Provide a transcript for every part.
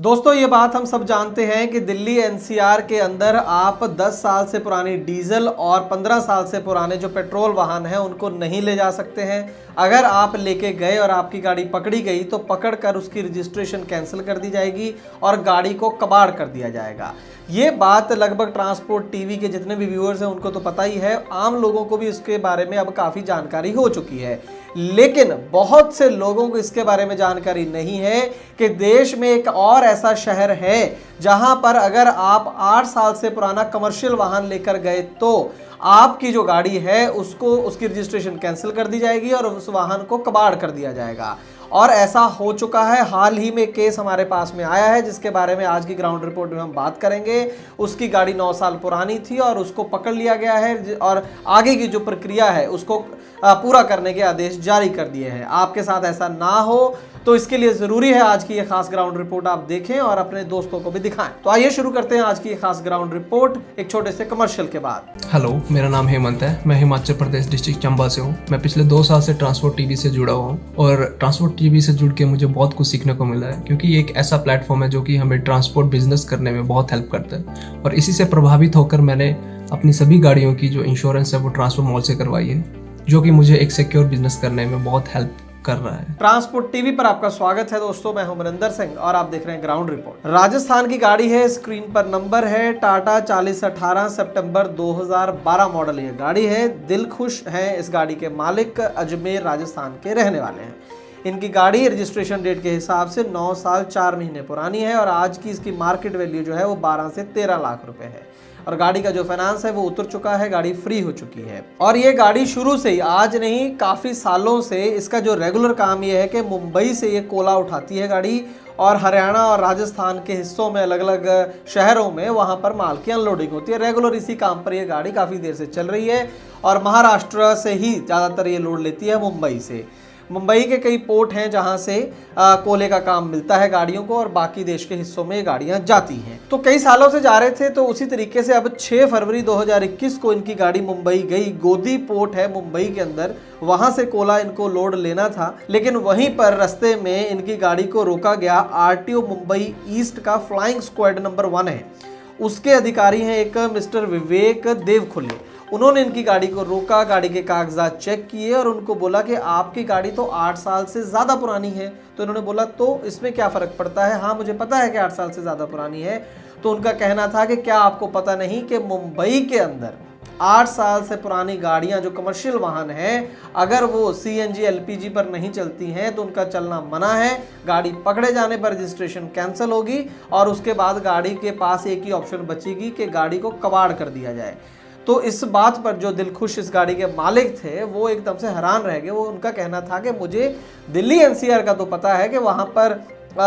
दोस्तों ये बात हम सब जानते हैं कि दिल्ली एनसीआर के अंदर आप 10 साल से पुरानी डीजल और 15 साल से पुराने जो पेट्रोल वाहन हैं उनको नहीं ले जा सकते हैं। अगर आप लेके गए और आपकी गाड़ी पकड़ी गई तो पकड़कर उसकी रजिस्ट्रेशन कैंसिल कर दी जाएगी और गाड़ी को कबाड़ कर दिया जाएगा। ये बात लगभग ट्रांसपोर्ट टीवी के जितने भी व्यूअर्स हैं उनको तो पता ही है, आम लोगों को भी इसके बारे में अब काफ़ी जानकारी हो चुकी है। लेकिन बहुत से लोगों को इसके बारे में जानकारी नहीं है कि देश में एक और ऐसा शहर है जहां पर अगर आप 8 साल से पुराना कमर्शियल वाहन लेकर गए तो आपकी जो गाड़ी है उसको उसकी रजिस्ट्रेशन कैंसिल कर दी जाएगी और उस वाहन को कबाड़ कर दिया जाएगा। और ऐसा हो चुका है। हाल ही में केस हमारे पास में आया है जिसके बारे में आज की ग्राउंड रिपोर्ट में हम बात करेंगे। उसकी गाड़ी 9 साल पुरानी थी और उसको पकड़ लिया गया है और आगे की जो प्रक्रिया है उसको पूरा करने के आदेश जारी कर दिए हैं। आपके साथ ऐसा ना हो तो इसके लिए ज़रूरी है आज की ये खास ग्राउंड रिपोर्ट आप देखें और अपने दोस्तों को भी दिखाएं। तो आइए शुरू करते हैं आज की ये खास ग्राउंड रिपोर्ट एक छोटे से कमर्शियल के बाद। हेलो, मेरा नाम हेमंत है। मैं हिमाचल प्रदेश डिस्ट्रिक्ट चंबा से हूँ। मैं पिछले 2 साल से ट्रांसपोर्ट टीवी से जुड़ा हुआ हूँ और ट्रांसपोर्ट टीवी से जुड़ के मुझे बहुत कुछ सीखने को मिला है, क्योंकि ये एक ऐसा प्लेटफॉर्म है जो कि हमें ट्रांसपोर्ट बिजनेस करने में बहुत हेल्प करता है। और इसी से प्रभावित होकर मैंने अपनी सभी गाड़ियों की जो इंश्योरेंस है वो ट्रांसपोर्ट मॉल से करवाई है, जो कि मुझे एक सिक्योर बिजनेस करने में बहुत हेल्प कर रहा है। ट्रांसपोर्ट टीवी पर आपका स्वागत है दोस्तों, मैं हूं मनिंदर सिंह और आप देख रहे हैं ग्राउंड रिपोर्ट। राजस्थान की गाड़ी है, स्क्रीन पर नंबर है टाटा 4018 सितंबर 2012 मॉडल ये गाड़ी है। दिलखुश हैं इस गाड़ी के मालिक, अजमेर राजस्थान के रहने वाले हैं। इनकी गाड़ी रजिस्ट्रेशन डेट के हिसाब से 9 साल 4 महीने पुरानी है और आज की इसकी मार्केट वैल्यू जो है वो 12 से 13 लाख रुपए है। और गाड़ी का जो फाइनेंस है वो उतर चुका है, गाड़ी फ्री हो चुकी है। और ये गाड़ी शुरू से ही, आज नहीं काफ़ी सालों से इसका जो रेगुलर काम ये है कि मुंबई से ये कोला उठाती है गाड़ी और हरियाणा और राजस्थान के हिस्सों में अलग अलग शहरों में वहाँ पर माल की अनलोडिंग होती है। रेगुलर इसी काम पर ये गाड़ी काफ़ी देर से चल रही है और महाराष्ट्र से ही ज़्यादातर ये लोड लेती है, मुंबई से। मुंबई के कई पोर्ट हैं जहां से कोले का काम मिलता है गाड़ियों को और बाकी देश के हिस्सों में ये गाड़ियां जाती हैं। तो कई सालों से जा रहे थे, तो उसी तरीके से अब 6 फरवरी 2021 को इनकी गाड़ी मुंबई गई। गोदी पोर्ट है मुंबई के अंदर, वहां से कोला इनको लोड लेना था, लेकिन वहीं पर रास्ते में इनकी गाड़ी को रोका गया। आरटीओ मुंबई ईस्ट का फ्लाइंग स्क्वाड नंबर 1 है, उसके अधिकारी हैं एक मिस्टर विवेक देवखुले। उन्होंने इनकी गाड़ी को रोका, गाड़ी के कागजात चेक किए और उनको बोला कि आपकी गाड़ी तो 8 साल से ज़्यादा पुरानी है। तो इन्होंने बोला तो इसमें क्या फ़र्क पड़ता है, हाँ मुझे पता है कि 8 साल से ज़्यादा पुरानी है। तो उनका कहना था कि क्या आपको पता नहीं कि मुंबई के अंदर 8 साल से पुरानी गाड़ियां जो कमर्शियल वाहन हैं, अगर वो सीएनजी एलपीजी पर नहीं चलती हैं तो उनका चलना मना है। गाड़ी पकड़े जाने पर रजिस्ट्रेशन कैंसिल होगी और उसके बाद गाड़ी के पास एक ही ऑप्शन बचेगी कि गाड़ी को कबाड़ कर दिया जाए। तो इस बात पर जो दिलखुश इस गाड़ी के मालिक थे वो एकदम से हैरान रह गए। वो उनका कहना था कि मुझे दिल्ली एनसीआर का तो पता है कि वहाँ पर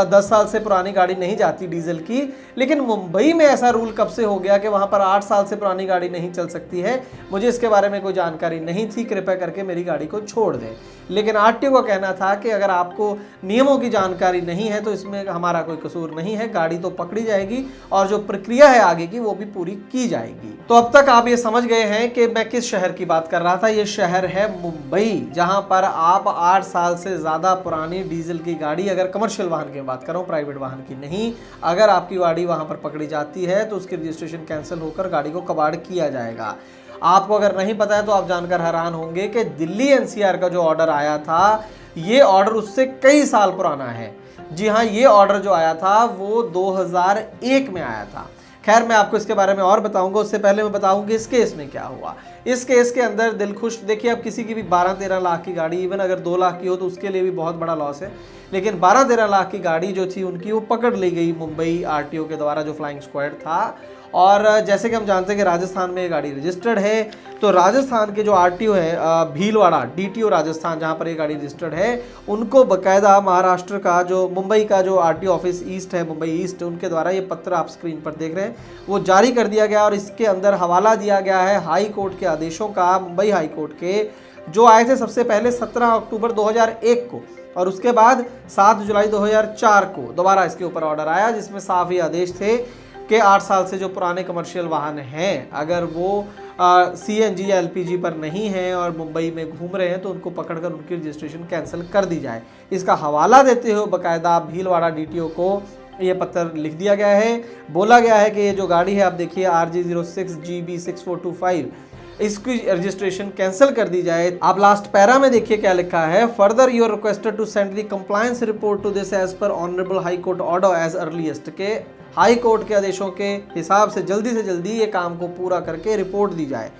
10 साल से पुरानी गाड़ी नहीं जाती डीजल की, लेकिन मुंबई में ऐसा रूल कब से हो गया कि वहाँ पर 8 साल से पुरानी गाड़ी नहीं चल सकती है। मुझे इसके बारे में कोई जानकारी नहीं थी, कृपया करके मेरी गाड़ी को छोड़ दें। लेकिन आरटीओ का कहना था कि अगर आपको नियमों की जानकारी नहीं है तो इसमें हमारा कोई कसूर नहीं है, गाड़ी तो पकड़ी जाएगी और जो प्रक्रिया है आगे की वो भी पूरी की जाएगी। तो अब तक आप ये समझ गए हैं कि मैं किस शहर की बात कर रहा था। ये शहर है मुंबई, जहाँ पर आप 8 साल से ज़्यादा पुरानी डीजल की गाड़ी, अगर कमर्शियल वाहन की बात कर रहा हूँ, प्राइवेट वाहन की नहीं, अगर आपकी गाड़ी वहाँ पर पकड़ी जाती है तो उसकी रजिस्ट्रेशन कैंसिल होकर गाड़ी को कबाड़ किया जाएगा। आपको अगर नहीं पता है तो आप जानकर हैरान होंगे कि दिल्ली एनसीआर का जो ऑर्डर आया था, ये ऑर्डर उससे कई साल पुराना है। जी हाँ, ये ऑर्डर जो आया था वो 2001 में आया था। खैर मैं आपको इसके बारे में और बताऊंगा, उससे पहले मैं बताऊंगी इस केस में क्या हुआ। इस केस के अंदर दिलखुश, देखिए अब किसी की भी 12-13 लाख की गाड़ी, इवन अगर 2 लाख की हो तो उसके लिए भी बहुत बड़ा लॉस है, लेकिन 12-13 लाख की गाड़ी जो थी उनकी वो पकड़ ली गई मुंबई आरटीओ के द्वारा, जो फ्लाइंग स्क्वाड था। और जैसे कि हम जानते हैं कि राजस्थान में ये गाड़ी रजिस्टर्ड है, तो राजस्थान के जो आरटीओ है भीलवाड़ा डीटीओ राजस्थान, जहाँ पर ये गाड़ी रजिस्टर्ड है, उनको बाकायदा महाराष्ट्र का जो मुंबई का जो आरटीओ ऑफिस ईस्ट है, मुंबई ईस्ट, उनके द्वारा ये पत्र आप स्क्रीन पर देख रहे हैं वो जारी कर दिया गया और इसके अंदर हवाला दिया गया है हाई कोर्ट के आदेशों का, मुंबई हाई कोर्ट के, जो आए थे सबसे पहले 17 अक्टूबर 2001 को और उसके बाद 7 जुलाई 2004 को दोबारा इसके ऊपर ऑर्डर आया, जिसमें साफ ही आदेश थे कि 8 साल से जो पुराने कमर्शियल वाहन हैं, अगर वो सीएनजी या एलपीजी पर नहीं हैं और मुंबई में घूम रहे हैं तो उनको पकड़कर उनकी रजिस्ट्रेशन कैंसिल कर दी जाए। इसका हवाला देते हुए बाकायदा भीलवाड़ा डीटीओ को ये पत्र लिख दिया गया है। बोला गया है कि ये जो गाड़ी है आप देखिए RG06GB6425, इसकी रजिस्ट्रेशन कैंसिल कर दी जाए। आप लास्ट पैरा में देखिए क्या लिखा है, further you are requested to send the compliance report to this as per honourable high court order as earliest, के हाई कोर्ट के आदेशों के हिसाब से जल्दी ये काम को पूरा करके रिपोर्ट दी जाए।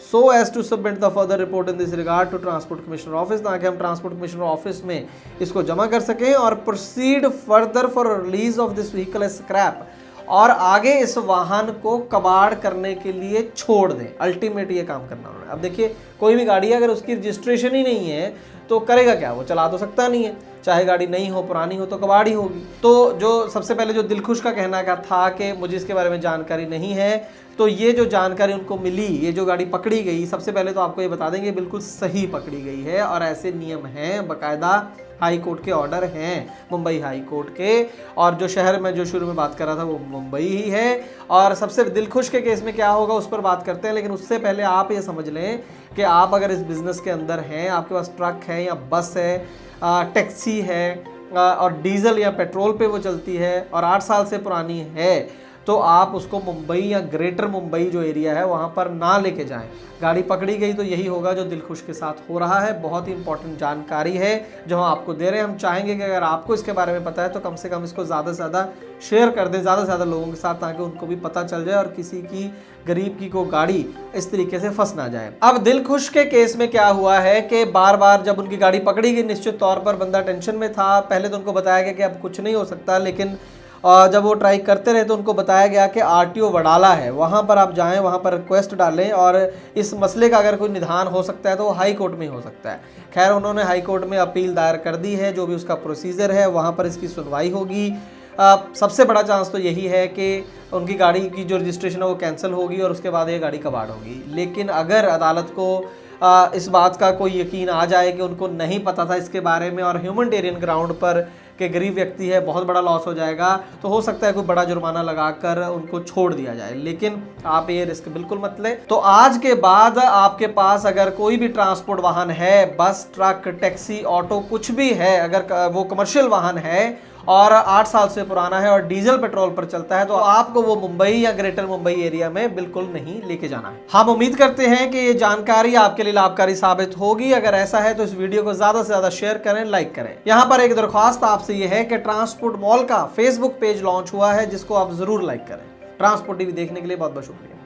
So as to submit the further report in this regard to transport commissioner office, ताकि हम ट्रांसपोर्ट कमिश्नर ऑफिस में इसको जमा कर सकें और proceed further for release of this vehicle as scrap, और आगे इस वाहन को कबाड़ करने के लिए छोड़ दें। अल्टीमेट ये काम करना उन्होंने। अब देखिए कोई भी गाड़ी है अगर उसकी रजिस्ट्रेशन ही नहीं है तो करेगा क्या, वो चला तो सकता नहीं है, चाहे गाड़ी नई हो पुरानी हो तो कबाड़ ही होगी। तो जो सबसे पहले जो दिलखुश का कहना का था कि मुझे इसके बारे में जानकारी नहीं है, तो ये जो जानकारी उनको मिली, ये जो गाड़ी पकड़ी गई, सबसे पहले तो आपको ये बता देंगे बिल्कुल सही पकड़ी गई है और ऐसे नियम हैं, बाकायदा हाई कोर्ट के ऑर्डर हैं, मुंबई हाई कोर्ट के, और जो शहर में जो शुरू में बात कर रहा था वो मुंबई ही है। और सबसे दिलखुश के केस में क्या होगा उस पर बात करते हैं, लेकिन उससे पहले आप ये समझ लें कि आप अगर इस बिज़नेस के अंदर हैं, आपके पास ट्रक है या बस है, टैक्सी है और डीजल या पेट्रोल पे वो चलती है और 8 साल से पुरानी है, तो आप उसको मुंबई या ग्रेटर मुंबई जो एरिया है वहाँ पर ना लेके जाएं। गाड़ी पकड़ी गई तो यही होगा जो दिलखुश के साथ हो रहा है। बहुत ही इंपॉर्टेंट जानकारी है जो हम आपको दे रहे हैं। हम चाहेंगे कि अगर आपको इसके बारे में पता है तो कम से कम इसको ज़्यादा से ज़्यादा शेयर कर दें, ज़्यादा से ज़्यादा लोगों के साथ, ताकि उनको भी पता चल जाए और किसी की गरीब की को गाड़ी इस तरीके से फंस ना जाए। अब दिलखुश के केस में क्या हुआ है कि बार बार जब उनकी गाड़ी पकड़ी गई, निश्चित तौर पर बंदा टेंशन में था। पहले तो उनको बताया गया कि अब कुछ नहीं हो सकता, लेकिन जब वो ट्राई करते रहे तो उनको बताया गया कि RTO वडाला है, वहाँ पर आप जाएं, वहाँ पर रिक्वेस्ट डालें और इस मसले का अगर कोई निदान हो सकता है तो वो हाई कोर्ट में ही हो सकता है। खैर उन्होंने हाई कोर्ट में अपील दायर कर दी है, जो भी उसका प्रोसीजर है वहाँ पर इसकी सुनवाई होगी। सबसे बड़ा चांस तो यही है कि उनकी गाड़ी की जो रजिस्ट्रेशन है वो कैंसिल होगी और उसके बाद ये गाड़ी कबाड़ होगी। लेकिन अगर अदालत को इस बात का कोई यकीन आ जाए कि उनको नहीं पता था इसके बारे में और ह्यूमैनिटेरियन ग्राउंड पर के गरीब व्यक्ति है, बहुत बड़ा लॉस हो जाएगा, तो हो सकता है कोई बड़ा जुर्माना लगाकर उनको छोड़ दिया जाए, लेकिन आप ये रिस्क बिल्कुल मत लें। तो आज के बाद आपके पास अगर कोई भी ट्रांसपोर्ट वाहन है, बस, ट्रक, टैक्सी, ऑटो, कुछ भी है, अगर वो कमर्शियल वाहन है और 8 साल से पुराना है और डीजल पेट्रोल पर चलता है, तो आपको वो मुंबई या ग्रेटर मुंबई एरिया में बिल्कुल नहीं लेके जाना है। हम उम्मीद करते हैं कि ये जानकारी आपके लिए लाभकारी साबित होगी। अगर ऐसा है तो इस वीडियो को ज्यादा से ज्यादा शेयर करें, लाइक करें। यहाँ पर एक दरख्वास्त आपसे ये है कि ट्रांसपोर्ट मॉल का फेसबुक पेज लॉन्च हुआ है, जिसको आप जरूर लाइक करें। ट्रांसपोर्ट टीवी देखने के लिए बहुत बहुत शुक्रिया।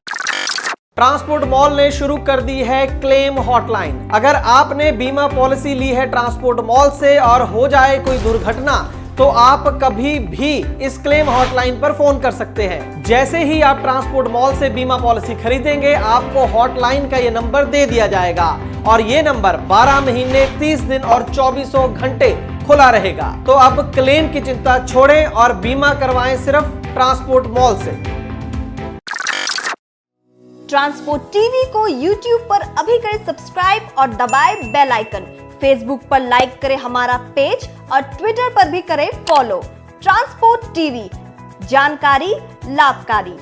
ट्रांसपोर्ट मॉल ने शुरू कर दी है क्लेम हॉटलाइन। अगर आपने बीमा पॉलिसी ली है ट्रांसपोर्ट मॉल से और हो जाए कोई दुर्घटना, तो आप कभी भी इस क्लेम हॉटलाइन पर फोन कर सकते हैं। जैसे ही आप ट्रांसपोर्ट मॉल से बीमा पॉलिसी खरीदेंगे, आपको हॉटलाइन का ये नंबर दे दिया जाएगा और ये नंबर 12 महीने, 30 दिन और 24 घंटे खुला रहेगा। तो अब क्लेम की चिंता छोड़ें और बीमा करवाएं सिर्फ ट्रांसपोर्ट मॉल से। ट्रांसपोर्ट टीवी को YouTube पर अभी करें सब्सक्राइब और दबाएं बेल आइकन। फेसबुक पर लाइक करें हमारा पेज और ट्विटर पर भी करें फॉलो। ट्रांसपोर्ट टीवी, जानकारी लाभकारी।